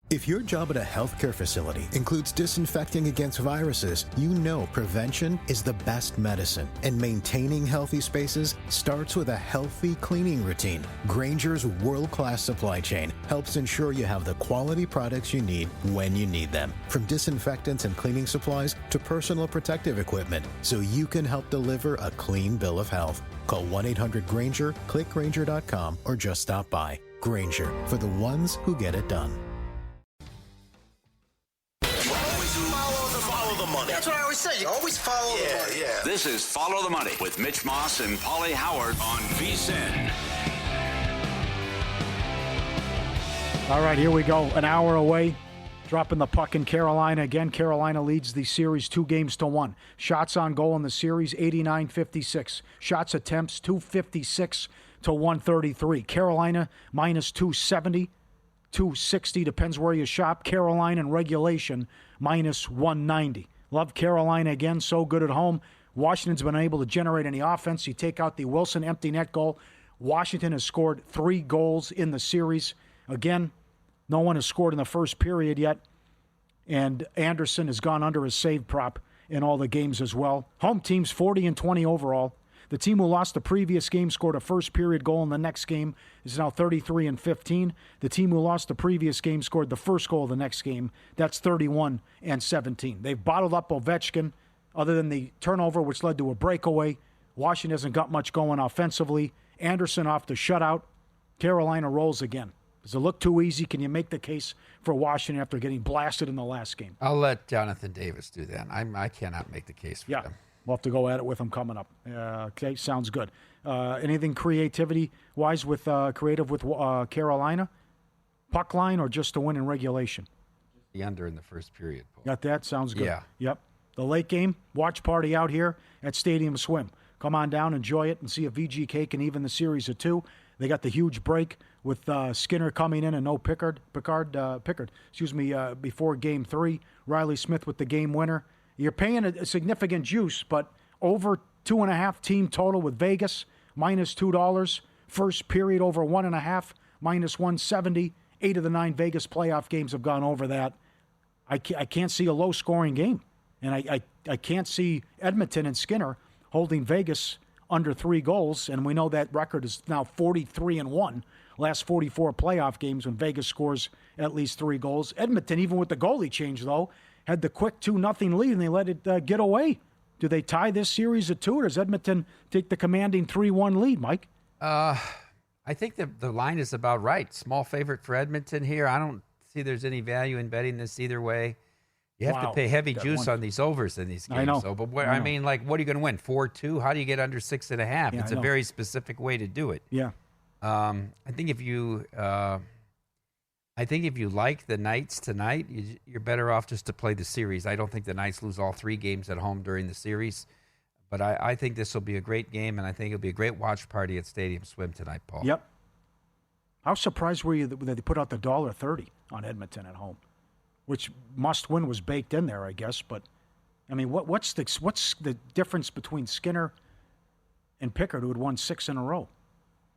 If your job at a healthcare facility includes disinfecting against viruses, you know prevention is the best medicine. And maintaining healthy spaces starts with a healthy cleaning routine. Grainger's world-class supply chain helps ensure you have the quality products you need when you need them. From disinfectants and cleaning supplies to personal protective equipment, so you can help deliver a clean bill of health. Call 1-800-GRAINGER, click Grainger.com, or just stop by. Grainger, for the ones who get it done. Follow the money. That's what I always say. You always follow the money. Yeah. This is Follow the Money with Mitch Moss and Pauly Howard on VSiN. All right, here we go. An hour away. Dropping the puck in Carolina again. Carolina leads the series 2-1. Shots on goal in the series, 89-56. Shots attempts, 256 to 133. Carolina minus 270. 260, depends where you shop. Carolina in regulation, minus 190. Love Carolina again, so good at home. Washington's been able to generate any offense. You take out the Wilson empty net goal. Washington has scored 3 goals in the series. Again, no one has scored in the first period yet. And Anderson has gone under his save prop in all the games as well. Home team's 40-20 overall. The team who lost the previous game scored a first period goal in the next game is now 33-15. The team who lost the previous game scored the first goal of the next game. That's 31-17. They've bottled up Ovechkin. Other than the turnover, which led to a breakaway, Washington hasn't got much going offensively. Anderson off the shutout. Carolina rolls again. Does it look too easy? Can you make the case for Washington after getting blasted in the last game? I'll let Jonathan Davis do that. I cannot make the case for them. We'll have to go at it with him coming up. Okay, sounds good. Anything creativity-wise with creative with Carolina? Puck line or just to win in regulation? The under in the first period, Paul. Got that? Sounds good. Yeah. Yep. The late game, watch party out here at Stadium Swim. Come on down, enjoy it, and see if VGK can even the series of 2. They got the huge break with Skinner coming in and no Pickard, before Game 3. Riley Smith with the game winner. You're paying a significant juice, but over 2.5 team total with Vegas, minus $2. First period over 1.5, minus 170. 8 of the 9 Vegas playoff games have gone over that. I can't see a low-scoring game. And I can't see Edmonton and Skinner holding Vegas under 3 goals. And we know that record is now 43-1. Last 44 playoff games when Vegas scores at least 3 goals. Edmonton, even with the goalie change, though, had the quick 2-0 lead, and they let it get away. Do they tie this series at 2, or does Edmonton take the commanding 3-1 lead, Mike? I think the line is about right. Small favorite for Edmonton here. I don't see there's any value in betting this either way. You have to pay heavy juice on these overs in these games. I know. So, but what are you going to win? 4-2? How do you get under 6.5? Yeah, it's a very specific way to do it. Yeah. I think if you like the Knights tonight, you're better off just to play the series. I don't think the Knights lose all 3 games at home during the series, but I think this will be a great game, and I think it'll be a great watch party at Stadium Swim tonight, Paul. Yep. How surprised were you that they put out the $1.30 on Edmonton at home, which must win was baked in there, I guess. But I mean, what's the difference between Skinner and Pickard, who had won 6 in a row?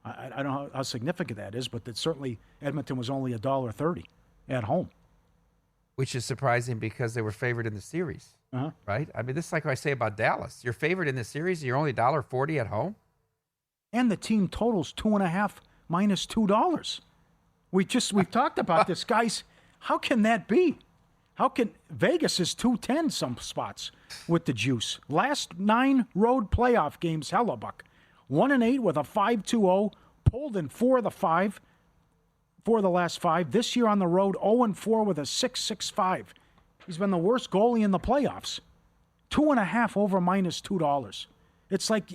I don't know how significant that is, but that certainly Edmonton was only $1.30 at home. Which is surprising because they were favored in the series, right? I mean, this is like what I say about Dallas. You're favored in the series, you're only $1.40 at home. And the team totals 2.5 minus $2. We've talked about this, guys. How can that be? How can Vegas is 210 some spots with the juice? Last 9 road playoff games, Hellebuck. 1-8 with a 5-2-0, pulled in 4 of the last 5. This year on the road, 0-4 with a 6.65. He's been the worst goalie in the playoffs. 2.5 over minus $2. It's like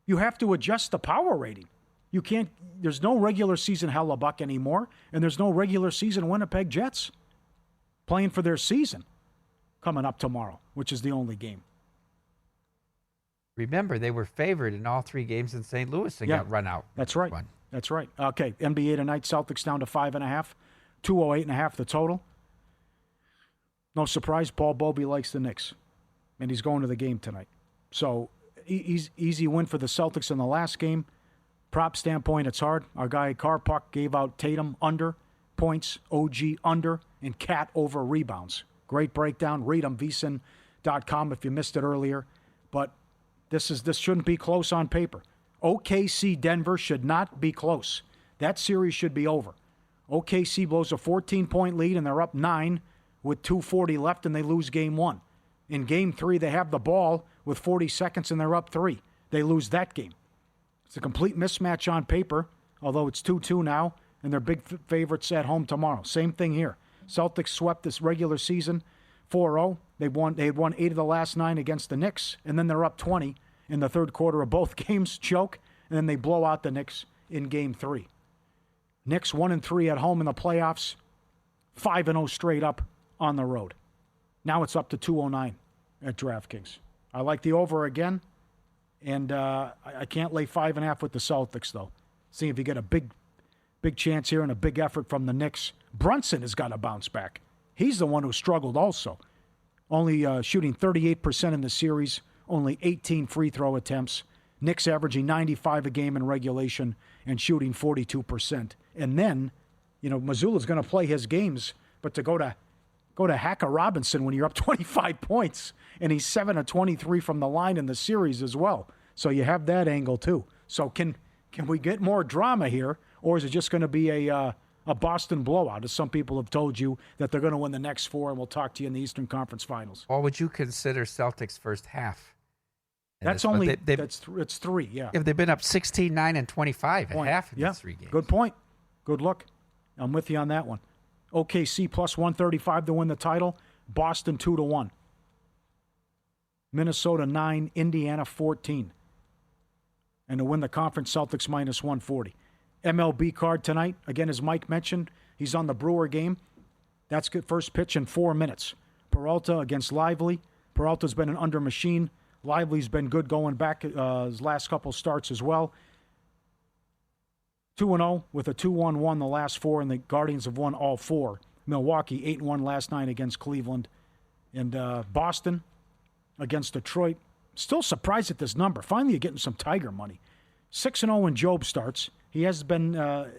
you have to adjust the power rating. You can't. There's no regular season Hellebuck anymore, and there's no regular season Winnipeg Jets playing for their season coming up tomorrow, which is the only game. Remember, they were favored in all 3 games in St. Louis and got run out. That's right. That's right. Okay, NBA tonight, Celtics down to 5.5, 208.5 the total. No surprise, Paul Bobby likes the Knicks, and he's going to the game tonight. So, easy win for the Celtics in the last game. Prop standpoint, it's hard. Our guy Carpuck gave out Tatum under points, OG under, and Cat over rebounds. Great breakdown. Read them, VSiN.com if you missed it earlier. But this shouldn't be close on paper. OKC Denver should not be close. That series should be over. OKC blows a 14-point lead, and they're up 9 with 2:40 left, and they lose Game 1. In Game 3, they have the ball with 40 seconds, and they're up 3. They lose that game. It's a complete mismatch on paper, although it's 2-2 now, and they're big favorites at home tomorrow. Same thing here. Celtics swept this regular season 4-0. They had won 8 of the last 9 against the Knicks, and then they're up 20 in the third quarter of both games, choke, and then they blow out the Knicks in Game 3. Knicks 1-3 at home in the playoffs, 5-0 straight up on the road. Now it's up to 209 at DraftKings. I like the over again, and I can't lay 5.5 with the Celtics, though. See if you get a big chance here and a big effort from the Knicks. Brunson has got to bounce back. He's the one who struggled also. Only shooting 38% in the series, only 18 free throw attempts. Knicks averaging 95 a game in regulation and shooting 42%. And then, Mazzulla's going to play his games, but to go to Hacker Robinson when you're up 25 points, and he's 7 of 23 from the line in the series as well. So you have that angle too. So can we get more drama here, or is it just going to be a Boston blowout, as some people have told you that they're going to win the next 4, and we'll talk to you in the Eastern Conference Finals? Or would you consider Celtics first half? That's only it's 3, yeah. If they've been up 16, 9, and 25 at half in these 3 games. Good point. Good look. I'm with you on that one. OKC plus 135 to win the title. Boston 2-1. Minnesota 9, Indiana 14. And to win the conference, Celtics minus 140. MLB card tonight. Again, as Mike mentioned, he's on the Brewer game. That's good. First pitch in 4 minutes. Peralta against Lively. Peralta's been an under machine. Lively's been good going back his last couple starts as well. 2-0 with a 2-1-1 the last 4, and the Guardians have won all 4. Milwaukee 8-1 last night against Cleveland. And Boston against Detroit. Still surprised at this number. Finally, you're getting some Tiger money. 6-0 when Job starts. He has been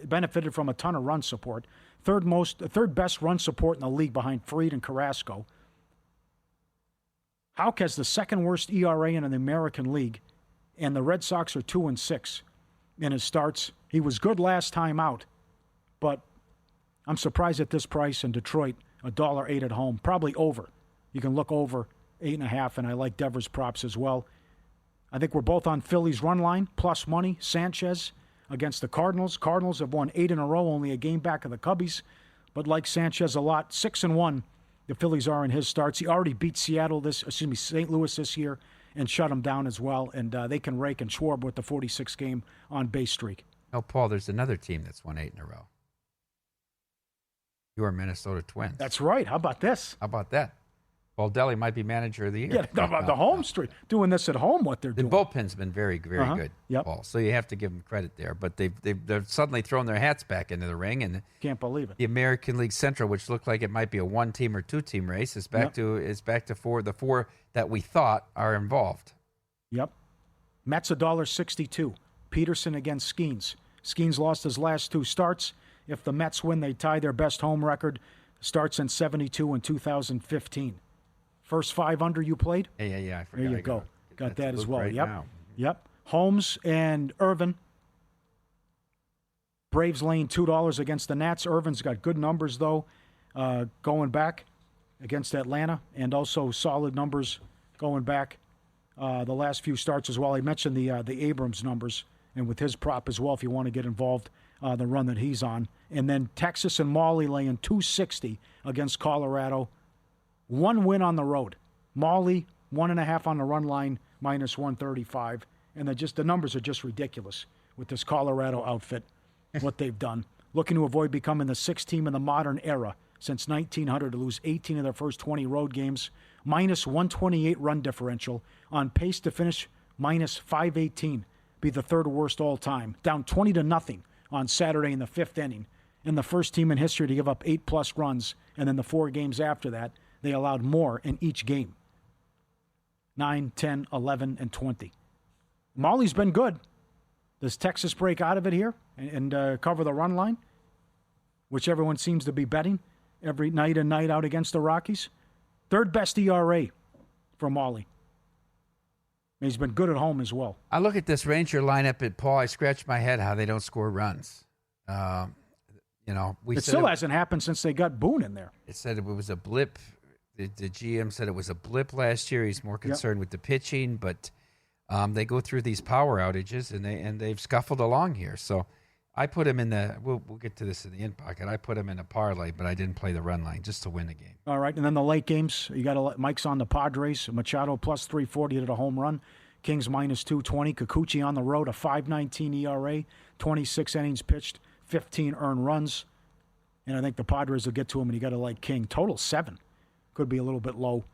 benefited from a ton of run support. Third best run support in the league behind Fried and Carrasco. Houck has the second worst ERA in the American League, and the Red Sox are 2-6 in his starts. He was good last time out, but I'm surprised at this price in Detroit, $1.08 at home, probably over. You can look over 8.5, and I like Devers props as well. I think we're both on Philly's run line, plus money. Sanchez against the Cardinals. Cardinals have won 8 in a row, only a game back of the Cubbies, but like Sanchez a lot. 6-1, the Phillies are in his starts. He already beat St. Louis this year and shut them down as well, and they can rake, and Schwarber with the 46 game on base streak. Oh, Paul, there's another team that's won 8 in a row. Your Minnesota Twins. That's right. How about this? How about that? Baldelli might be manager of the year. Yeah, the home streak. Doing this at home, what they're doing. The bullpen's been very, very good, yep. Paul. So you have to give them credit there. But they're suddenly thrown their hats back into the ring, and can't believe it. The American League Central, which looked like it might be a 1-team or 2-team race, is back to 4. The 4 that we thought are involved. Yep. Mets $1.62. Peterson against Skeens. Skeens lost his last 2 starts. If the Mets win, they tie their best home record. Starts in 72 in 2015. First 5 under you played? Yeah. I forgot. There you go. Got that as well. Right Yep. now. Yep. Holmes and Irvin. Braves laying $2 against the Nats. Irvin's got good numbers, though, going back against Atlanta, and also solid numbers going back the last few starts as well. I mentioned the Abrams numbers, and with his prop as well, if you want to get involved, the run that he's on. And then Texas and Pauly laying 260 against Colorado. 1 win on the road. Pauly, 1.5 on the run line, minus 135. And the numbers are just ridiculous with this Colorado outfit, what they've done. Looking to avoid becoming the 6th team in the modern era since 1900 to lose 18 of their first 20 road games. Minus 128 run differential. On pace to finish minus 518. Be the 3rd worst all time. Down 20-0 on Saturday in the 5th inning. And the first team in history to give up 8+ runs. And then the 4 games after that, they allowed more in each game. 9, 10, 11, and 20. Pauly's been good. Does Texas break out of it here and cover the run line? which everyone seems to be betting every night and night out against the Rockies. Third best ERA for Pauly. He's been good at home as well. I look at this Ranger lineup at Paul. I scratch my head how they don't score runs. It still hasn't happened since they got Boone in there. It said it was a blip. The GM said it was a blip last year. He's more concerned with the pitching, but they go through these power outages and they've scuffled along here. So I put him in the. We'll get to this in the in pocket. I put him in a parlay, but I didn't play the run line just to win the game. All right, and then the late games. You got Mike's on the Padres. Machado plus 340 to the home run. Kings minus 220. Kikuchi on the road, a 5.19 ERA, 26 innings pitched, 15 earned runs. And I think the Padres will get to him, and you got to like King. Total 7. Could be a little bit low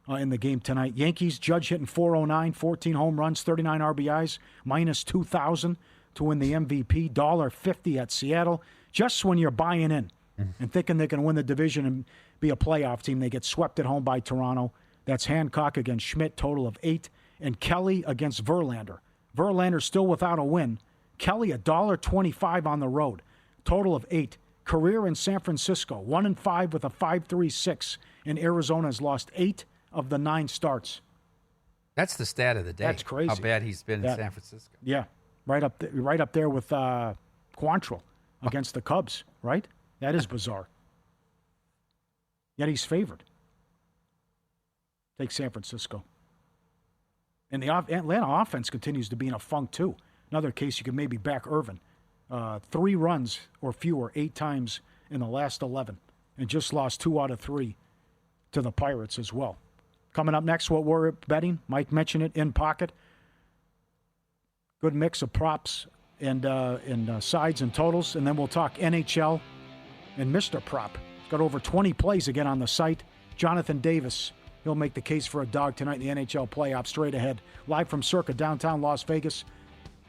in the game tonight. Yankees, Judge hitting 409, 14 home runs, 39 RBIs, minus 2,000 to win the MVP. $1.50 at Seattle. Just when you're buying in and thinking they can win the division and be a playoff team, they get swept at home by Toronto. That's Hancock against Schmidt, total of 8. And Kelly against Verlander. Verlander still without a win. Kelly, $1.25 on the road, total of 8. Career in San Francisco, 1-5 with a 5.36. And Arizona has lost 8 of the 9 starts. That's the stat of the day. That's crazy. How bad he's been in San Francisco. Yeah, right up there with Quantrill against the Cubs, right? That is bizarre. Yet he's favored. Take San Francisco. And the Atlanta offense continues to be in a funk, too. Another case, you could maybe back Irvin. 3 runs or fewer 8 times in the last 11. And just lost 2 out of 3 to the Pirates as well. Coming up next, what we're betting. Mike mentioned it, in pocket. Good mix of props and sides and totals. And then we'll talk NHL and Mr. Prop. He's got over 20 plays again on the site. Jonathan Davis. He'll make the case for a dog tonight in the NHL playoffs. Straight ahead. Live from Circa, downtown Las Vegas.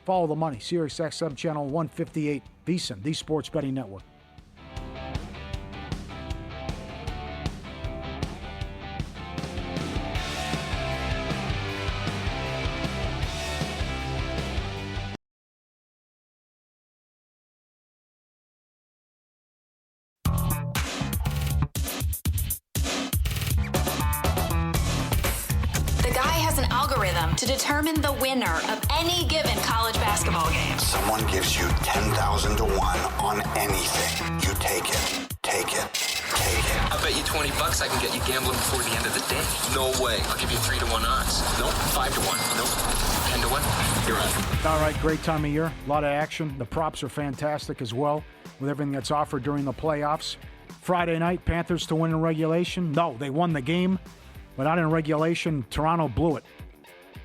Follow the money. Sirius XM Channel 158. VSiN, the Sports Betting Network. To determine the winner of any given college basketball game. Someone gives you 10,000 to 1 on anything. You take it. Take it. Take it. I bet you $20 I can get you gambling before the end of the day. No way. I'll give you 3 to 1 odds. Nope. 5 to 1. Nope. 10 to 1. You're on. All right, great time of year. A lot of action. The props are fantastic as well with everything that's offered during the playoffs. Friday night, Panthers to win in regulation. No, they won the game, but not in regulation. Toronto blew it.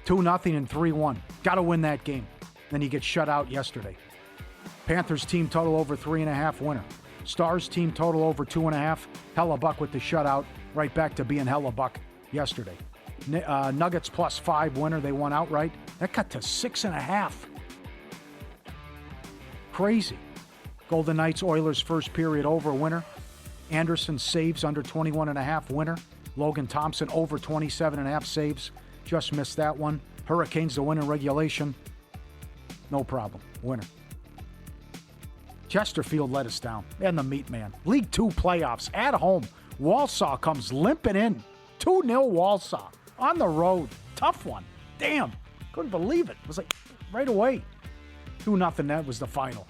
2-0 and 3-1. Got to win that game. Then you get shut out yesterday. Panthers team total over 3.5 winner. Stars team total over 2.5. Hellebuck with the shutout. Right back to being Hellebuck yesterday. Nuggets plus 5 winner. They won outright. That cut to 6.5. Crazy. Golden Knights Oilers first period over winner. Anderson saves under 21.5 winner. Logan Thompson over 27.5 saves. Just missed that one. Hurricanes to win in regulation. No problem. Winner. Chesterfield let us down. And the meat man. League 2 playoffs at home. Walsall comes limping in. 2-0 Walsall. On the road. Tough one. Damn. Couldn't believe it. It was like right away. 2-0. That was the final.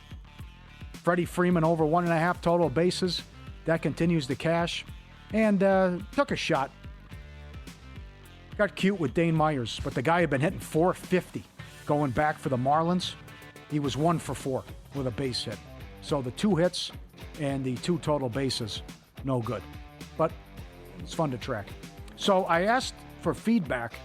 Freddie Freeman over 1.5 total bases. That continues to cash. And took a shot. Got cute with Dane Myers, but the guy had been hitting .450 going back for the Marlins. He was 1 for 4 with a base hit. So the 2 hits and the 2 total bases, no good. But it's fun to track. So I asked for feedback,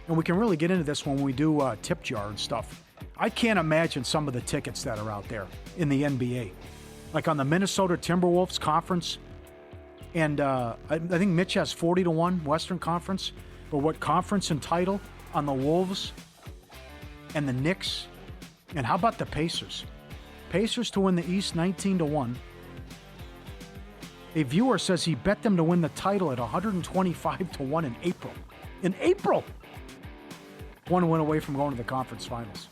and we can really get into this when we do tip jar and stuff. I can't imagine some of the tickets that are out there in the NBA. Like on the Minnesota Timberwolves conference, and I think Mitch has 40 to 1 Western Conference. But what conference and title on the Wolves and the Knicks? And how about the Pacers? Pacers to win the East 19 to 1. A viewer says he bet them to win the title at 125 to 1 in April. In April! 1 win away from going to the conference finals.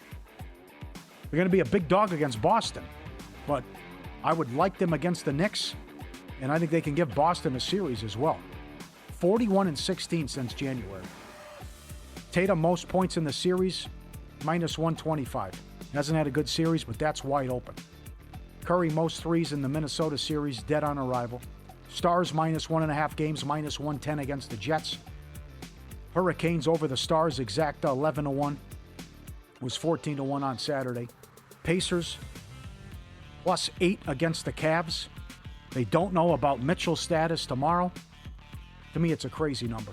They're going to be a big dog against Boston. But I would like them against the Knicks, and I think they can give Boston a series as well. 41-16 since January. Tatum, most points in the series, -125. Hasn't had a good series, but that's wide open. Curry, most threes in the Minnesota series, dead on arrival. Stars, -1.5 games, -110 against the Jets. Hurricanes over the Stars, exacta 11-1. Was 14-1 on Saturday. Pacers, +8 against the Cavs. They don't know about Mitchell's status tomorrow. To me, it's a crazy number.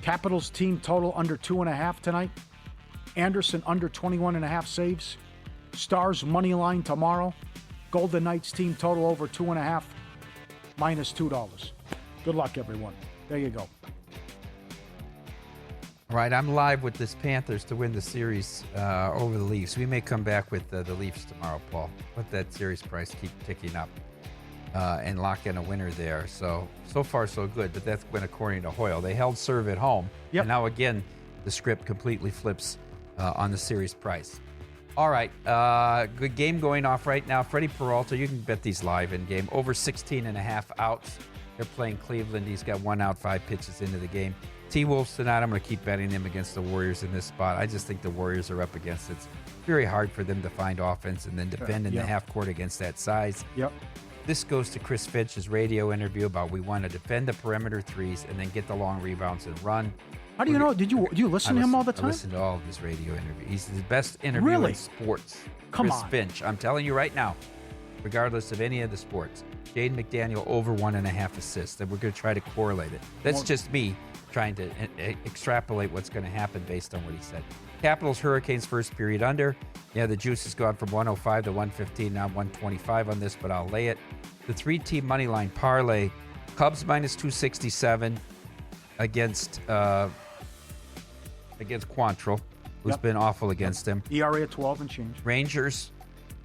Capitals team total under 2.5 tonight. Anderson under 21.5 saves. Stars money line tomorrow. Golden Knights team total over 2.5, -$2. Good luck, everyone. There you go. All right, I'm live with this Panthers to win the series over the Leafs. We may come back with the Leafs tomorrow, Paul. Let that series price keep ticking up and lock in a winner there. So far, so good, but that's been according to Hoyle. They held serve at home, and now again, the script completely flips on the series price. All right, good game going off right now. Freddie Peralta, you can bet these live in game. Over 16.5 outs. They're playing Cleveland. He's got 1 out, 5 pitches into the game. T-Wolves tonight, I'm going to keep betting them against the Warriors in this spot. I just think the Warriors are up against it. It's very hard for them to find offense and then defend in the half court against that size. Yep. This goes to Chris Finch's radio interview about we want to defend the perimeter threes and then get the long rebounds and run. How do you know? Do you listen to him all the time? I listen to all of his radio interviews. He's the best interviewer in sports. Chris Finch. I'm telling you right now, regardless of any of the sports, Jaden McDaniel over 1.5 assists. And we're going to try to correlate it. That's just me trying to extrapolate what's going to happen based on what he said. Capitals, Hurricanes, first period under. Yeah, the juice has gone from 105 to 115, now 125 on this, but I'll lay it. The 3-team money line parlay, Cubs -267 against Quantrill, who's been awful against him. ERA at 12 and change. Rangers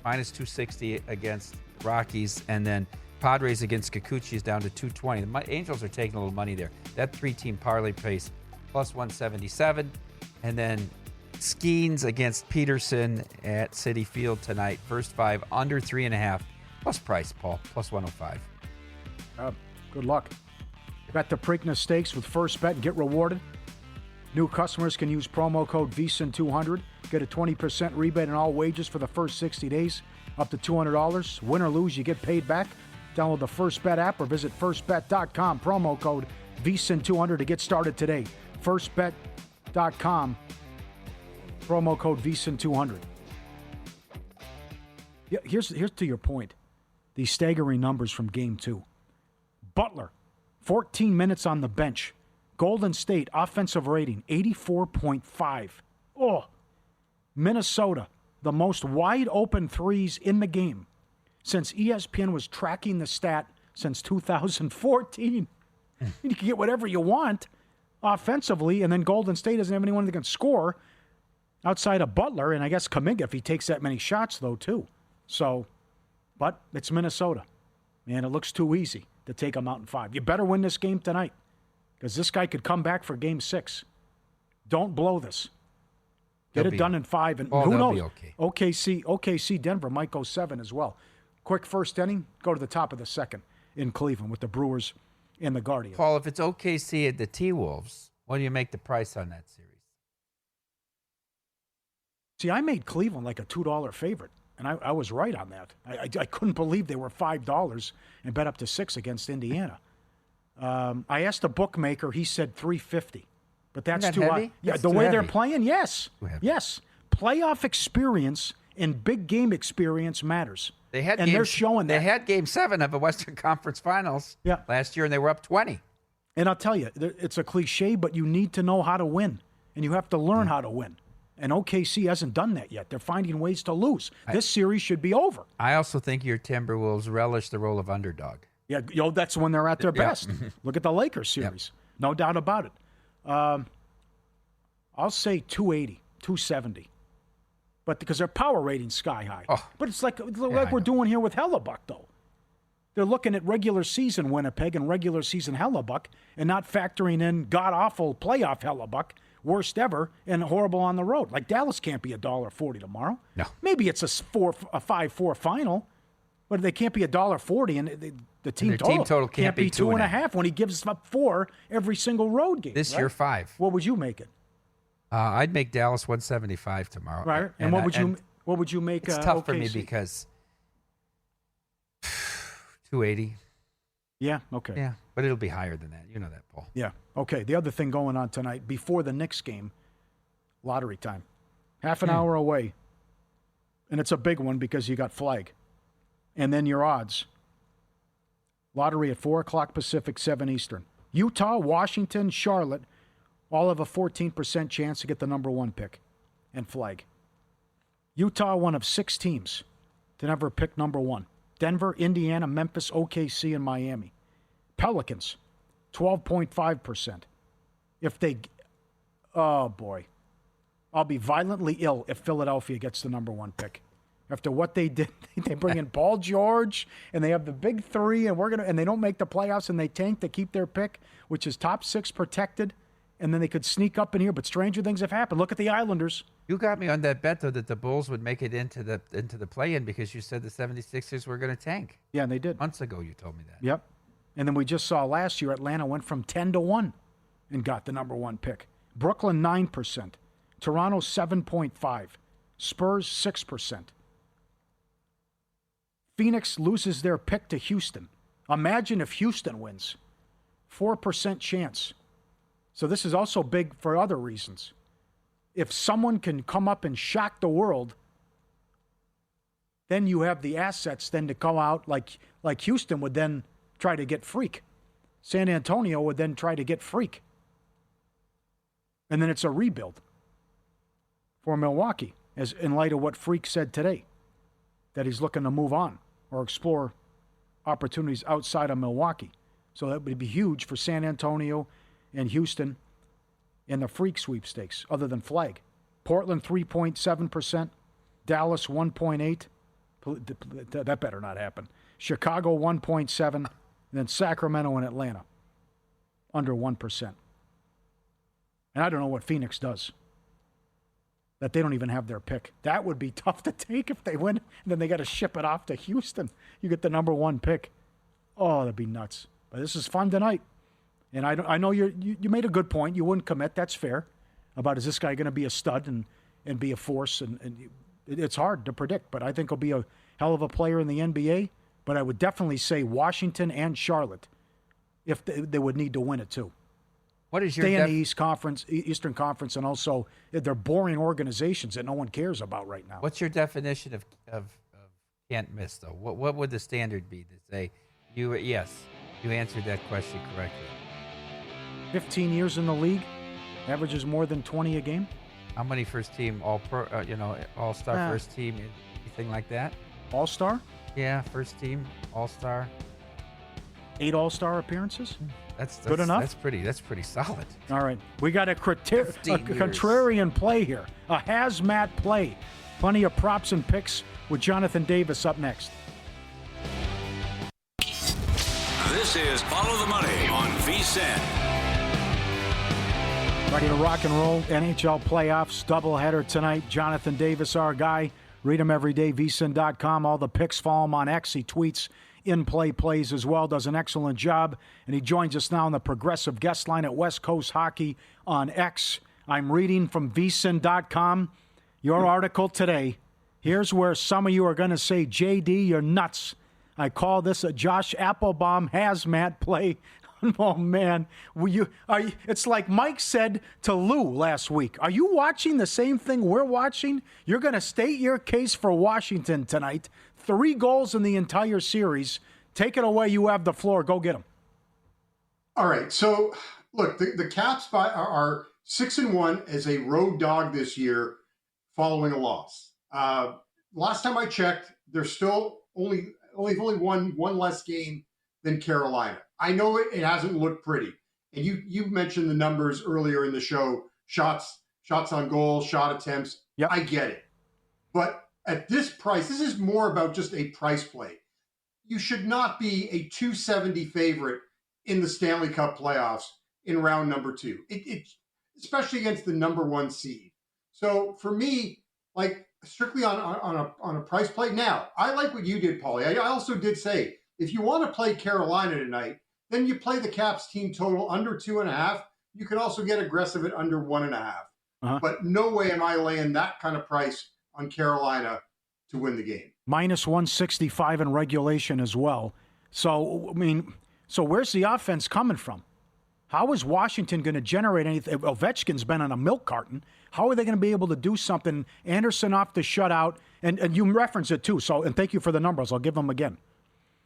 -260 against Rockies, and then Padres against Kikuchi is down to 220. The Angels are taking a little money there. That 3-team parlay pays +177, and then Skeens against Peterson at Citi Field tonight. First 5 under 3.5 plus price, Paul, +105. Good luck. Bet the Preakness Stakes with First Bet and get rewarded. New customers can use promo code VSiN200. Get a 20% rebate on all wages for the first 60 days, up to $200. Win or lose, you get paid back. Download the First Bet app or visit firstbet.com. Promo code VSiN200 to get started today. Firstbet.com. Promo code VSiN200. Yeah, here's to your point. These staggering numbers from Game 2. Butler, 14 minutes on the bench. Golden State, offensive rating, 84.5. Oh, Minnesota, the most wide open threes in the game since ESPN was tracking the stat since 2014. You can get whatever you want offensively, and then Golden State doesn't have anyone that can score outside of Butler, and I guess Kuminga if he takes that many shots, though, too. So, but it's Minnesota. Man, it looks too easy to take them out in 5. You better win this game tonight because this guy could come back for Game 6. Don't blow this. Get it done in 5. And who knows? OKC, Denver might go 7 as well. Quick first inning, go to the top of the second in Cleveland with the Brewers and the Guardians. Paul, if it's OKC at the T-Wolves, what do you make the price on that series? See, I made Cleveland like a $2 favorite, and I was right on that. I couldn't believe they were $5 and bet up to 6 against Indiana. I asked a bookmaker, he said $3.50, but that's too high. Yeah, the way they're playing, yes. Yes. Playoff experience and big game experience matters. They're showing that. They had Game 7 of the Western Conference Finals last year, and they were up 20. And I'll tell you, it's a cliche, but you need to know how to win, and you have to learn how to win. And OKC hasn't done that yet. They're finding ways to lose. This series should be over. I also think your Timberwolves relish the role of underdog. Yeah, that's when they're at their best. Look at the Lakers series. No doubt about it. I'll say 280, 270. But because their power rating's sky high. Oh. But it's like we're doing here with Hellebuck, though. They're looking at regular season Winnipeg and regular season Hellebuck and not factoring in god-awful playoff Hellebuck, worst ever, and horrible on the road. Like Dallas can't be $1.40 tomorrow. No. Maybe it's a 5-4 final, But they can't be $1.40, and the team total can't be 2.5 when he gives up 4 every single road game. This right? year, 5. What would you make it? I'd make Dallas 175 tomorrow. Right. And what would you make? It's tough OKC? for me because 280. Yeah. Okay. Yeah, but it'll be higher than that. You know that, Paul. Yeah. Okay. The other thing going on tonight, before the Knicks game, lottery time, half an hour away, and it's a big one because you got flag, and then your odds. Lottery at 4:00 Pacific, 7 Eastern. Utah, Washington, Charlotte, all have a 14% chance to get the number 1 pick, and flag. Utah, one of 6 teams to never pick number 1. Denver, Indiana, Memphis, OKC, and Miami. Pelicans, 12.5%. If they, oh boy, I'll be violently ill if Philadelphia gets the number 1 pick. After what they did, they bring in Paul George, and they have the big 3, and they don't make the playoffs, and they tank to keep their pick, which is top 6 protected, and then they could sneak up in here. But stranger things have happened. Look at the Islanders. You got me on that bet, though, that the Bulls would make it into the play-in because you said the 76ers were going to tank. Yeah, and they did. Months ago, you told me that. Yep. And then we just saw last year Atlanta went from 10-1 and got the number 1 pick. Brooklyn, 9%. Toronto, 7.5%. Spurs, 6%. Phoenix loses their pick to Houston. Imagine if Houston wins. 4% chance. So this is also big for other reasons. If someone can come up and shock the world, then you have the assets then to go out like Houston would then try to get Freak. San Antonio would then try to get Freak. And then it's a rebuild for Milwaukee, as in light of what Freak said today, that he's looking to move on or explore opportunities outside of Milwaukee. So that would be huge for San Antonio and Houston in the Freak sweepstakes, other than flag. Portland, 3.7%. Dallas, 1.8%. That better not happen. Chicago, 1.7%. And then Sacramento and Atlanta, under 1%. And I don't know what Phoenix does. That they don't even have their pick. That would be tough to take if they win. And then they got to ship it off to Houston. You get the number 1 pick. Oh, that'd be nuts. But this is fun tonight. And I know you made a good point. You wouldn't commit. That's fair. About is this guy going to be a stud and be a force? And it's hard to predict. But I think he'll be a hell of a player in the NBA. But I would definitely say Washington and Charlotte, if they would need to win it too. What is your stay in the Eastern Conference, and also they're boring organizations that no one cares about right now. What's your definition of can't miss though? What would the standard be to say you answered that question correctly? 15 years in the league, averages more than 20 a game. How many first team all-pro, all-star first team, anything like that? All-star? Yeah, first team all-star. 8 all-star appearances. That's good enough. That's pretty solid. All right, we got a contrarian play here, a hazmat play. Plenty of props and picks with Jonathan Davis up next. This is Follow the Money on VSiN. Ready to rock and roll. NHL Playoffs doubleheader tonight. Jonathan Davis, our guy. Read him every day, VSiN.com. All the picks, follow him on X. He tweets in-play plays as well, does an excellent job. And he joins us now on the progressive guest line at West Coast Hockey on X. I'm reading from VSiN.com your article today. Here's where some of you are going to say, JD, you're nuts. I call this a Josh Applebaum hazmat play. Oh, man. It's like Mike said to Lou last week. Are you watching the same thing we're watching? You're going to state your case for Washington tonight. 3 goals in the entire series. Take it away. You have the floor. Go get them. All right. So, look, the Caps are 6-1 as a road dog this year following a loss. Last time I checked, they're still only won one less game than Carolina. I know it hasn't looked pretty. And you mentioned the numbers earlier in the show, shots on goal, shot attempts. Yep. I get it. But at this price, this is more about just a price play. You should not be a 270 favorite in the Stanley Cup playoffs in round number 2. It especially against the number 1 seed. So for me, like, strictly on a price play. Now, I like what you did, Pauly. I also did say if you want to play Carolina tonight, then you play the Caps team total under 2.5. You can also get aggressive at under 1.5. Uh-huh. But no way am I laying that kind of price on Carolina to win the game. Minus 165 in regulation as well. So, I mean, where's the offense coming from? How is Washington going to generate anything? Ovechkin's been on a milk carton. How are they going to be able to do something? Anderson off the shutout, and you reference it too. So, and thank you for the numbers. I'll give them again.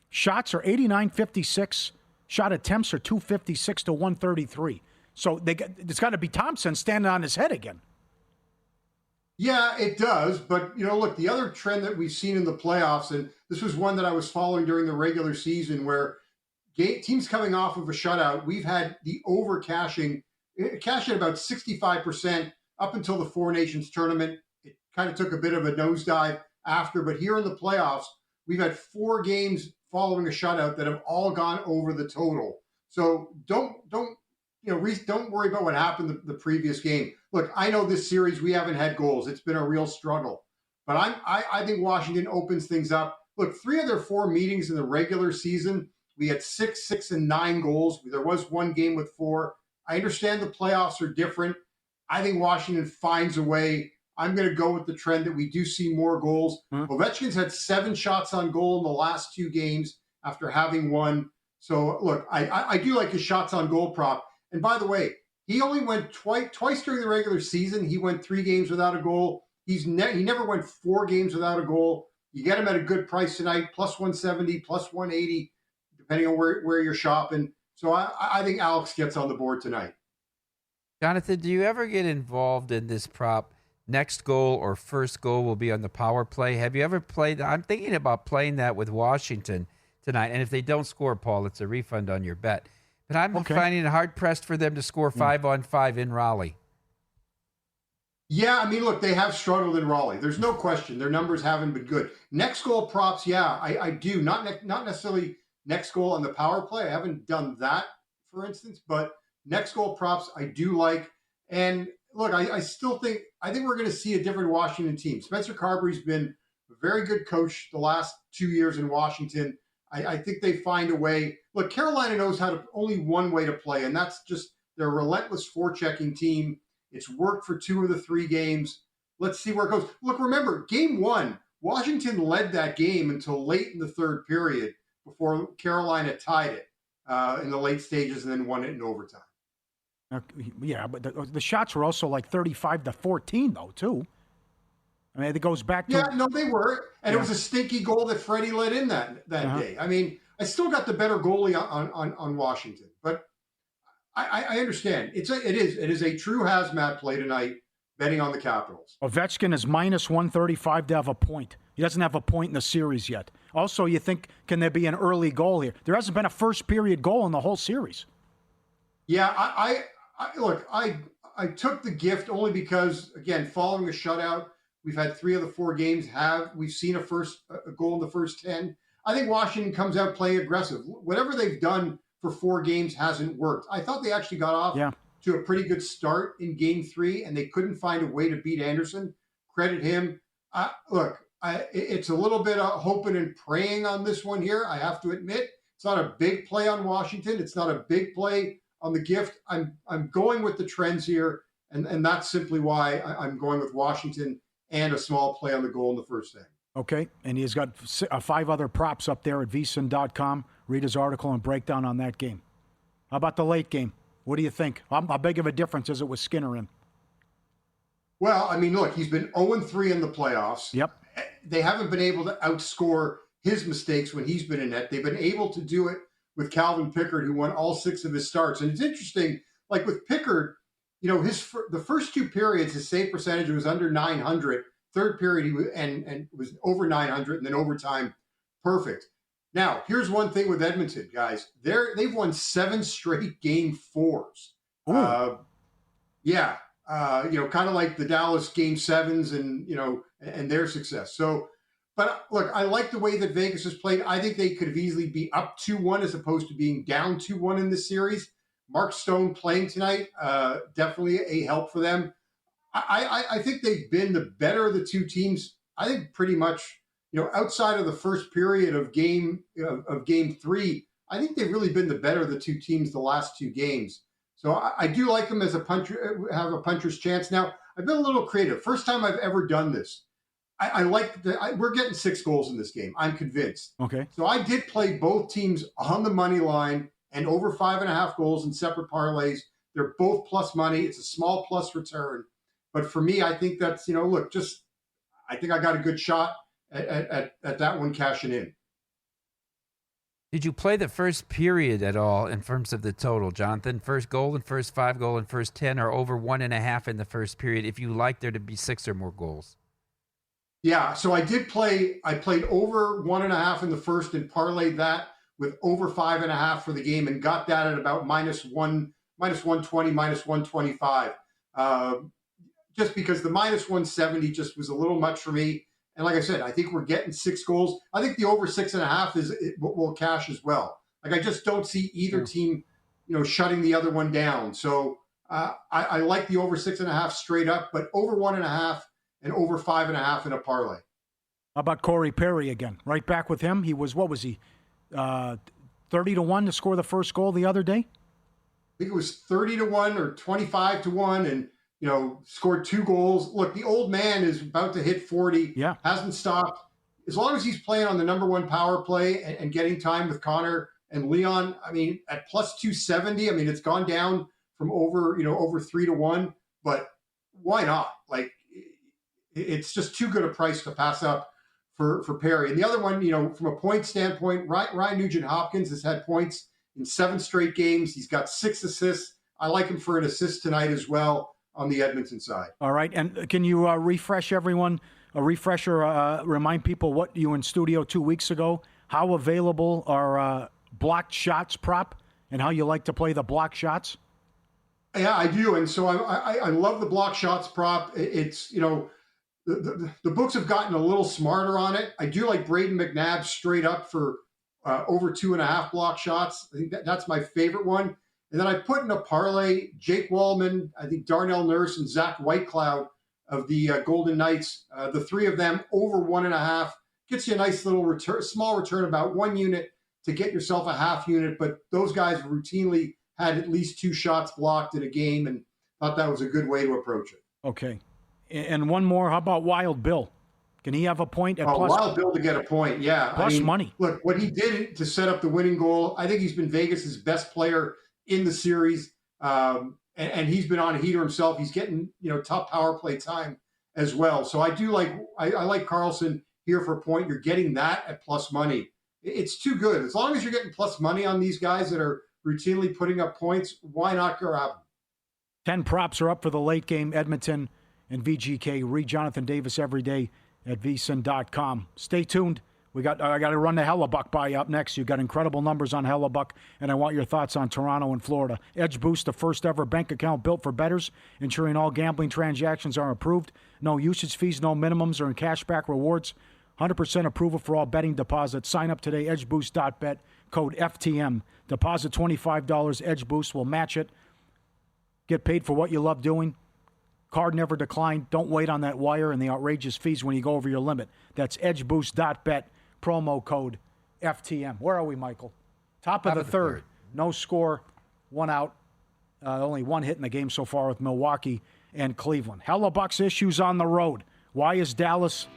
Shots are 89-56. Shot attempts are 256 to 133. So it's got to be Thompson standing on his head again. Yeah, it does. But, look, the other trend that we've seen in the playoffs, and this was one that I was following during the regular season where teams coming off of a shutout, we've had the over-cashing, cash at about 65% up until the Four Nations tournament. It kind of took a bit of a nosedive after, but here in the playoffs, we've had 4 games following a shutout that have all gone over the total. So don't worry about what happened the previous game. Look, I know this series we haven't had goals. It's been a real struggle. But I think Washington opens things up. Look, 3 of their 4 meetings in the regular season, we had 6, 6, and 9 goals. There was one game with 4. I understand the playoffs are different. I think Washington finds a way. I'm going to go with the trend that we do see more goals. Ovechkin's had 7 shots on goal in the last 2 games after having 1. So, look, I do like his shots on goal prop. And by the way, he only went twice during the regular season. He went 3 games without a goal. He never went 4 games without a goal. You get him at a good price tonight, plus 170, plus 180, depending on where you're shopping. So I think Alex gets on the board tonight. Jonathan, do you ever get involved in this prop? Next goal or first goal will be on the power play. Have you ever played? I'm thinking about playing that with Washington tonight. And if they don't score, Paul, it's a refund on your bet. But I'm finding it hard-pressed for them to score 5-on-5 in Raleigh. Yeah, I mean, look, they have struggled in Raleigh. There's no question. Their numbers haven't been good. Next goal props, yeah, I do. Not necessarily next goal on the power play. I haven't done that, for instance. But next goal props, I do like. And look, I think we're going to see a different Washington team. Spencer Carberry's been a very good coach the last 2 years in Washington. I think they find a way. Look, Carolina knows only one way to play, and that's just their relentless forechecking team. It's worked for 2 of the 3 games. Let's see where it goes. Look, remember, game 1, Washington led that game until late in the 3rd period before Carolina tied it in the late stages and then won it in overtime. Yeah, but the shots were also like 35-14, though, too. I mean, it goes back to... Yeah, no, they were. And it was a stinky goal that Freddie let in that day. I mean, I still got the better goalie on Washington. But I understand. It is a true hazmat play tonight, betting on the Capitals. Ovechkin is minus 135 to have a point. He doesn't have a point in the series yet. Also, you think, can there be an early goal here? There hasn't been a first-period goal in the whole series. Yeah, I took the gift only because, again, following a shutout, we've had 3 of the 4 games we've seen a goal in the first 10. I think Washington comes out playing aggressive. Whatever they've done for 4 games hasn't worked. I thought they actually got off to a pretty good start in game 3, and they couldn't find a way to beat Anderson. Credit him. It's a little bit of hoping and praying on this one here, I have to admit. It's not a big play on Washington. It's not a big play on the gift. I'm going with the trends here, and that's simply why I'm going with Washington and a small play on the goal in the first inning. Okay, and he's got 5 other props up there at VSiN.com. Read his article and breakdown on that game. How about the late game? What do you think? How big of a difference is it with Skinner in? Well, I mean, look, he's been 0-3 in the playoffs. Yep. They haven't been able to outscore his mistakes when he's been in net. They've been able to do it with Calvin Pickard, who won all 6 of his starts. And it's interesting, like with Pickard, the first 2 periods, his save percentage was under 900. 3rd period, he was over 900, and then overtime, perfect. Now, here's one thing with Edmonton, guys. They've won 7 straight game 4s. Kind of like the Dallas game 7s and their success. So, but look, I like the way that Vegas has played. I think they could have easily be up 2-1 as opposed to being down 2-1 in this series. Mark Stone playing tonight, definitely a help for them. I think they've been the better of the two teams. I think pretty much, outside of the first period of game 3, I think they've really been the better of the two teams the last 2 games. So I do like them as a puncher, have a puncher's chance. Now, I've been a little creative. First time I've ever done this. We're getting 6 goals in this game. I'm convinced. Okay. So I did play both teams on the money line and over 5.5 goals in separate parlays. They're both plus money. It's a small plus return. But for me, I think that's, I think I got a good shot at that one cashing in. Did you play the first period at all in terms of the total, Jonathan? First goal and first 5 goal and first 10 or over 1.5 in the first period if you like there to be 6 or more goals? Yeah, so I played over 1.5 in the first and parlayed that with over 5.5 for the game and got that at about minus 120, minus 125. Just because the minus 170 just was a little much for me. And like I said, I think we're getting 6 goals. I think the over 6.5 will cash as well. Like I just don't see either team, shutting the other one down. So I like the over 6.5 straight up, but over 1.5 and over 5.5 in a parlay. How about Corey Perry again? Right back with him. He was, 30-1 to score the first goal the other day? I think it was 30-1 or 25-1 and, scored 2 goals. Look, the old man is about to hit 40. Yeah. Hasn't stopped. As long as he's playing on the number 1 power play and getting time with Connor and Leon, at plus 270, it's gone down from over 3-1, but why not? Like, it's just too good a price to pass up for Perry. And the other one, from a point standpoint, Ryan Nugent-Hopkins has had points in 7 straight games. He's got 6 assists. I like him for an assist tonight as well on the Edmonton side. All right. And can you refresh everyone, remind people what you in studio 2 weeks ago, how available are blocked shots prop and how you like to play the blocked shots? Yeah, I do. And so I love the block shots prop. It's, the books have gotten a little smarter on it. I do like Braden McNabb straight up for over 2.5 block shots. I think that's my favorite one. And then I put in a parlay Jake Wallman, I think Darnell Nurse, and Zach Whitecloud of the Golden Knights. The 3 of them over 1.5 gets you a nice little small return, about 1 unit to get yourself a half unit. But those guys routinely had at least 2 shots blocked in a game, and thought that was a good way to approach it. Okay. And one more, how about Wild Bill? Can he have a point at plus? Wild Bill to get a point, yeah. Plus money. Look, what he did to set up the winning goal, I think he's been Vegas's best player in the series, and he's been on a heater himself. He's getting, top power play time as well. So I do like Karlsson here for a point. You're getting that at plus money. It's too good. As long as you're getting plus money on these guys that are routinely putting up points, why not grab them? 10 props are up for the late game, Edmonton and VGK. Read Jonathan Davis every day at VSiN.com. Stay tuned. I got to run the Hellebuck by up next. You've got incredible numbers on Hellebuck, and I want your thoughts on Toronto and Florida. Edge Boost, the first ever bank account built for bettors, ensuring all gambling transactions are approved. No usage fees, no minimums, or cashback rewards. 100% approval for all betting deposits. Sign up today, edgeboost.bet, code FTM. Deposit $25. Edge Boost will match it. Get paid for what you love doing. Card never declined. Don't wait on that wire and the outrageous fees when you go over your limit. That's edgeboost.bet, promo code FTM. Where are we, Michael? Top of the third. No score, 1 out. Only 1 hit in the game so far with Milwaukee and Cleveland. Hellebuck's issues on the road. Why is Dallas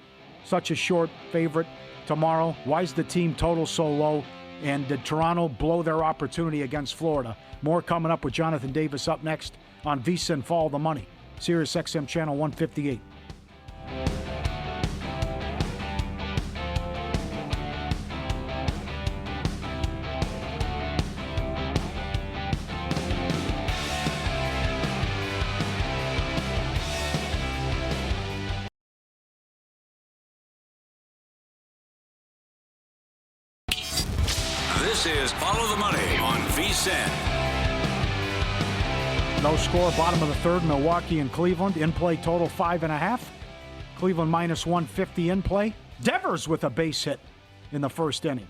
such a short favorite tomorrow? Why is the team total so low? And did Toronto blow their opportunity against Florida? More coming up with Jonathan Davis up next on VSiN Follow the Money, Sirius XM Channel 158. This is Follow the Money on VSiN. No score, bottom of the third, Milwaukee and Cleveland. In play total 5.5. Cleveland minus 150 in play. Devers with a base hit in the first inning.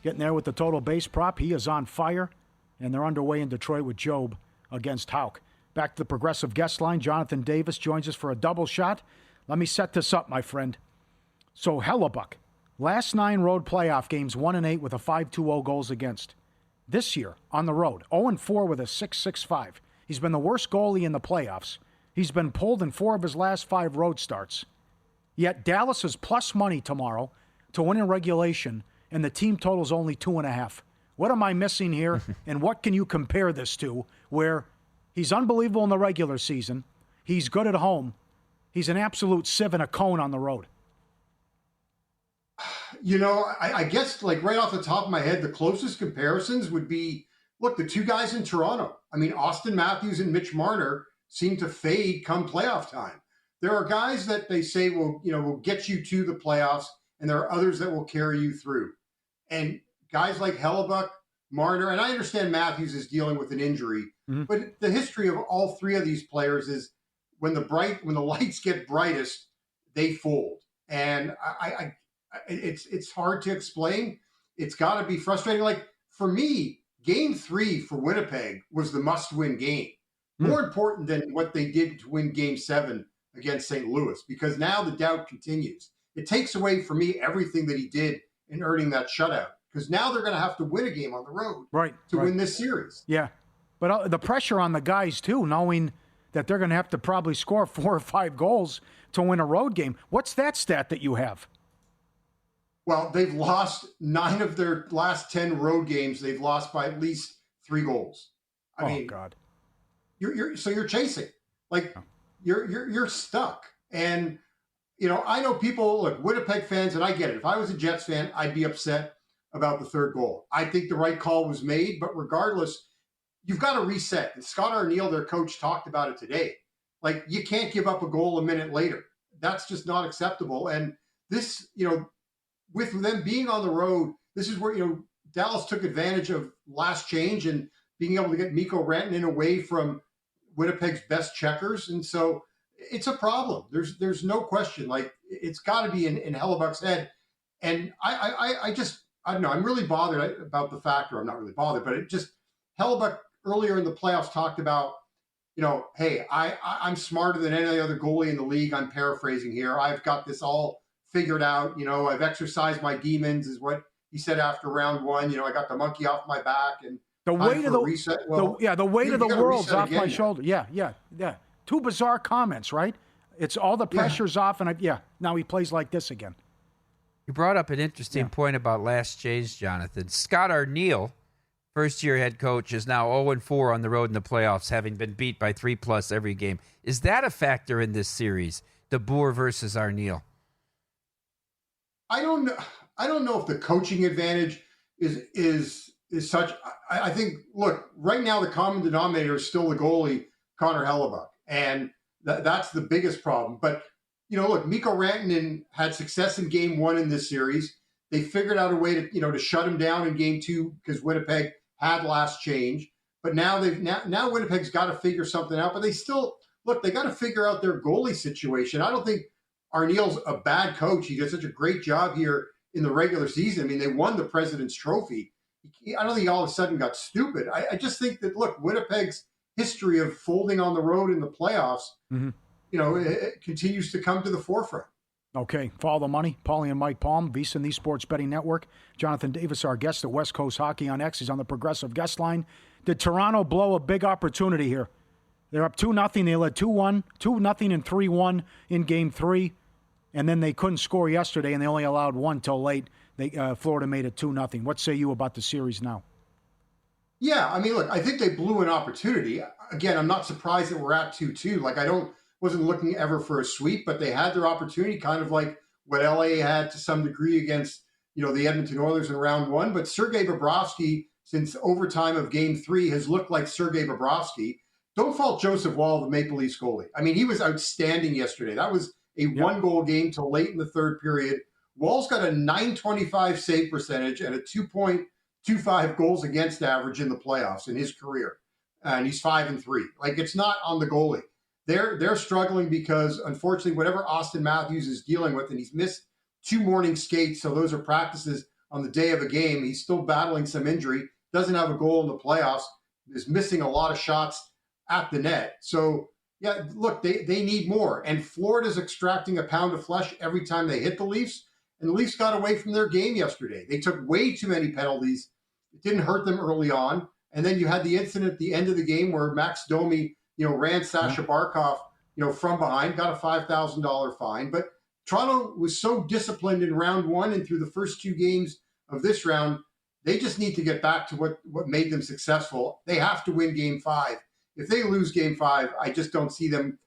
Getting there with the total base prop. He is on fire. And they're underway in Detroit with Job against Houck. Back to the Progressive guest line. Jonathan Davis joins us for a double shot. Let me set this up, my friend. So Hellebuck, last 9 road playoff games, 1-8 with a 5.20 goals against. This year, on the road, 0-4 with a 6.65. He's been the worst goalie in the playoffs. He's been pulled in 4 of his last 5 road starts. Yet Dallas is plus money tomorrow to win in regulation, and the team total's only 2.5. What am I missing here, and what can you compare this to, where he's unbelievable in the regular season, he's good at home, he's an absolute sieve and a cone on the road? You know, I guess like right off the top of my head, the closest comparisons would be, look, the 2 guys in Toronto. I mean, Austin Matthews and Mitch Marner seem to fade come playoff time. There are guys that they say will get you to the playoffs, and there are others that will carry you through. And guys like Hellebuck, Marner, and I understand Matthews is dealing with an injury, but the history of all 3 of these players is when the lights get brightest, they fold. And it's hard to explain. It's got to be frustrating. Like for me, Game 3 for Winnipeg was the must-win game. More important than what they did to win Game 7 against St. Louis, because now the doubt continues. It takes away from me everything that he did in earning that shutout, because now they're going to have to win a game on the road to win this series. Yeah, but the pressure on the guys, too, knowing that they're going to have to probably score 4 or 5 goals to win a road game. What's that stat that you have? Well, they've lost 9 of their last 10 road games. They've lost by at least 3 goals. I mean, God. You're chasing. Like you're stuck. And you know, I know people, look, Winnipeg fans, and I get it. If I was a Jets fan, I'd be upset about the 3rd goal. I think the right call was made, but regardless, you've got to reset. And Scott Arniel, their coach, talked about it today. Like, you can't give up a goal a minute later. That's just not acceptable. And this, you know, with them being on the road, this is where, you know, Dallas took advantage of last change and being able to get Mikko Rantanen away from Winnipeg's best checkers. And so it's a problem. There's no question. Like, it's got to be in Hellebuck's head. And I don't know. I'm really bothered about the fact, or I'm not really bothered, but it just, Hellebuck earlier in the playoffs talked about, you know, hey, I'm smarter than any other goalie in the league. I'm paraphrasing here. I've got this all figured out. You know, I've exercised my demons, is what he said after round 1. You know, I got the monkey off my back, and the weight of the reset. Well, the weight of the world's off my now. shoulder. Yeah. 2 bizarre comments, right? It's all the pressure's off, and now he plays like this again. You brought up an interesting point about last change, Jonathan. Scott Arniel, first-year head coach, is now 0-4 on the road in the playoffs, having been beat by 3+ every game. Is that a factor in this series, DeBoer versus Arniel? I don't know if the coaching advantage is such. I think, look, right now the common denominator is still the goalie, Connor Hellebuck, and that's the biggest problem. But, you know, look, Mikko Rantanen had success in Game 1 in this series. They figured out a way to shut him down in Game 2 because Winnipeg had last change. But now Winnipeg's got to figure something out. But they still, look, they got to figure out their goalie situation. I don't think Arniel's a bad coach. He did such a great job here in the regular season. I mean, they won the President's Trophy. I don't think he all of a sudden got stupid. I just think that, look, Winnipeg's history of folding on the road in the playoffs, you know, it continues to come to the forefront. Okay, follow the money. Pauly and Mike Palm, VSiN, the Sports Betting Network. Jonathan Davis, our guest at West Coast Hockey on X. He's on the Progressive guest line. Did Toronto blow a big opportunity here? They're up 2-0. They led 2-1, 2-0 and 3-1 in Game 3. And then they couldn't score yesterday, and they only allowed 1 till late. Florida made it 2-0. What say you about the series now? Yeah, I mean, look, I think they blew an opportunity. Again, I'm not surprised that we're at 2-2. Like, wasn't looking ever for a sweep, but they had their opportunity, kind of like what LA had to some degree against, you know, the Edmonton Oilers in round 1. But Sergei Bobrovsky, since overtime of Game 3, has looked like Sergei Bobrovsky. Don't fault Joseph Wall, the Maple Leafs goalie. I mean, he was outstanding yesterday. That was a 1-goal game till late in the 3rd period. Wall's got a .925 save percentage and a 2.25 goals against average in the playoffs in his career. And he's 5-3. Like, it's not on the goalie. They're struggling because, unfortunately, whatever Austin Matthews is dealing with, and he's missed 2 morning skates, so those are practices on the day of a game. He's still battling some injury, doesn't have a goal in the playoffs, is missing a lot of shots at the net. So, yeah, look, they need more. And Florida's extracting a pound of flesh every time they hit the Leafs. And the Leafs got away from their game yesterday. They took way too many penalties. It didn't hurt them early on. And then you had the incident at the end of the game where Max Domi, ran Sasha Barkov, from behind, got a $5,000 fine. But Toronto was so disciplined in round one and through the first two games of this round, they just need to get back to what made them successful. They have to win game 5. If they lose game 5, I just don't see them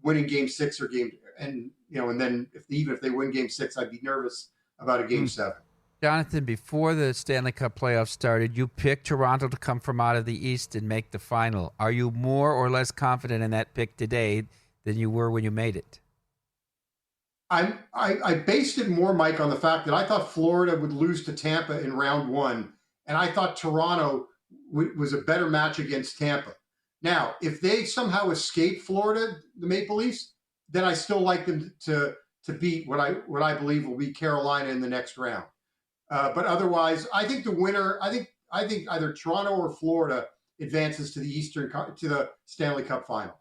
winning game 6 or and then even if they win game 6, I'd be nervous about a game 7. Jonathan, before the Stanley Cup playoffs started, you picked Toronto to come from out of the East and make the final. Are you more or less confident in that pick today than you were when you made it? I based it more, Mike, on the fact that I thought Florida would lose to Tampa in round 1, and I thought Toronto was a better match against Tampa. Now, if they somehow escape Florida, the Maple Leafs, then I still like them to beat what I believe will be Carolina in the next round. But otherwise, I think the winner, I think either Toronto or Florida advances to the Stanley Cup final.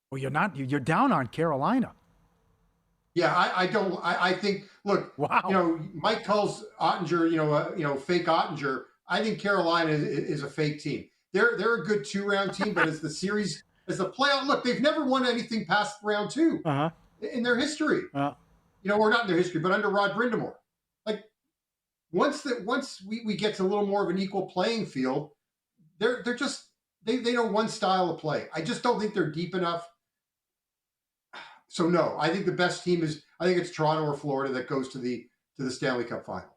Well, you're down on Carolina. Yeah, I think, look, wow. Mike calls Ottinger, fake Ottinger. I think Carolina is a fake team. They're a good 2-round team, but as the playoff, look, they've never won anything past round 2 in their history. Or not in their history, but under Rod Brindamore. Like once we get to a little more of an equal playing field, they're just they know one style of play. I just don't think they're deep enough. So no, I think the best team it's Toronto or Florida that goes to the Stanley Cup final.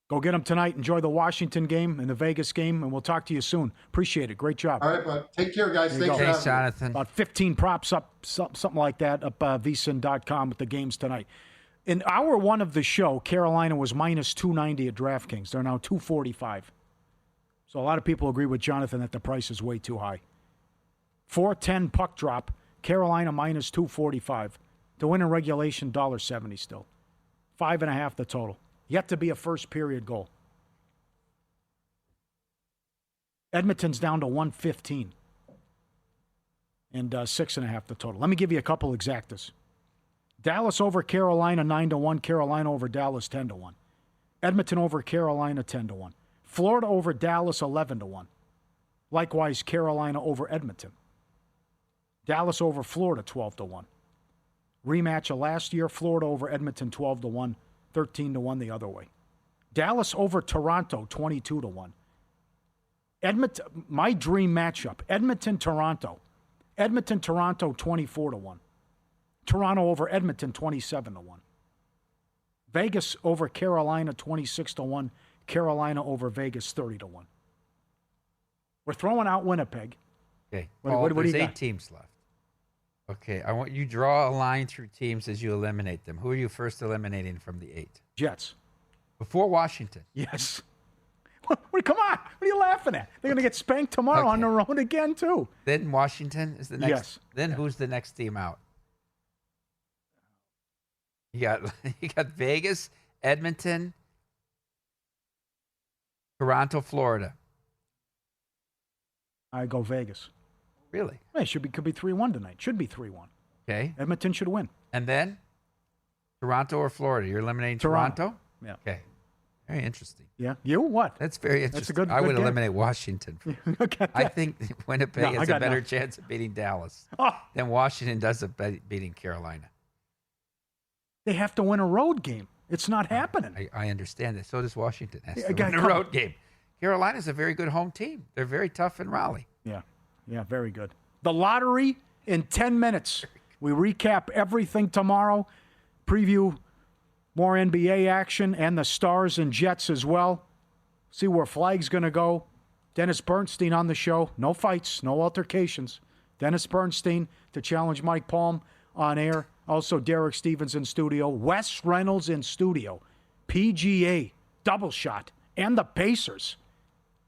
Go get them tonight. Enjoy the Washington game and the Vegas game, and we'll talk to you soon. Appreciate it. Great job. All right, bud. Take care, guys. Thanks, Jonathan. About 15 props up, something like that, up VSiN.com with the games tonight. In hour 1 of the show, Carolina was minus 290 at DraftKings. They're now 245. So a lot of people agree with Jonathan that the price is way too high. 4:10 puck drop. Carolina minus 245. To win in regulation, $1.70 still. 5.5 the total. Yet to be a first period goal. Edmonton's down to 115. And 6.5 the total. Let me give you a couple exactas. Dallas over Carolina 9-1. Carolina over Dallas 10-1. Edmonton over Carolina 10-1. Florida over Dallas 11-1. Likewise, Carolina over Edmonton. Dallas over Florida 12-1. Rematch of last year, Florida over Edmonton 12-1, 13-1 the other way. Dallas over Toronto 22-1. Edmonton, my dream matchup, Edmonton-Toronto. Edmonton-Toronto 24-1. Toronto over Edmonton 27-1. Vegas over Carolina 26-1. Carolina over Vegas 30-1. We're throwing out Winnipeg. Okay. What do there's you 8 got? teams left. Okay, I want you to draw a line through teams as you eliminate them. Who are you first eliminating from the 8? Jets. Before Washington. Yes. Come on. What are you laughing at? They're going to get spanked tomorrow on their own again, too. Then Washington is the next. Yes. Then who's the next team out? You got Vegas, Edmonton, Toronto, Florida. I go Vegas. Really? Hey, could be 3-1 tonight. Should be 3-1. Okay. Edmonton should win. And then Toronto or Florida? You're eliminating Toronto? Yeah. Okay. Very interesting. Yeah. You what? That's very interesting. That's a good I would game. eliminate Washington. Okay. I think Winnipeg has a better enough. chance of beating Dallas Oh, than Washington does of beating Carolina. they have to win a road game. It's not happening. I understand that. So does Washington. Has Yeah, to guy, win a come road on. game. Carolina's a very good home team. They're very tough in Raleigh. Yeah, very good. The lottery in 10 minutes. We recap everything tomorrow, preview more NBA action and the Stars and Jets as well. See where Flag's going to go. Dennis Bernstein on the show. No fights, no altercations. Dennis Bernstein to challenge Mike Palm on air. Also Derek Stevens in studio. Wes Reynolds in studio. PGA, double shot, and the Pacers.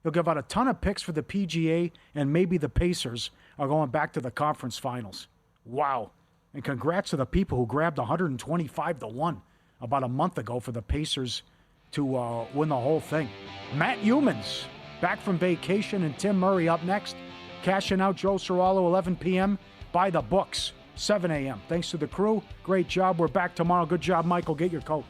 He'll give out a ton of picks for the PGA, and maybe the Pacers are going back to the conference finals. Wow. And congrats to the people who grabbed 125-1 about a month ago for the Pacers to win the whole thing. Matt Humans back from vacation, and Tim Murray up next. Cashing Out, Joe Cirallo, 11 p.m. By the books, 7 a.m. Thanks to the crew. Great job. We're back tomorrow. Good job, Michael. Get your coat.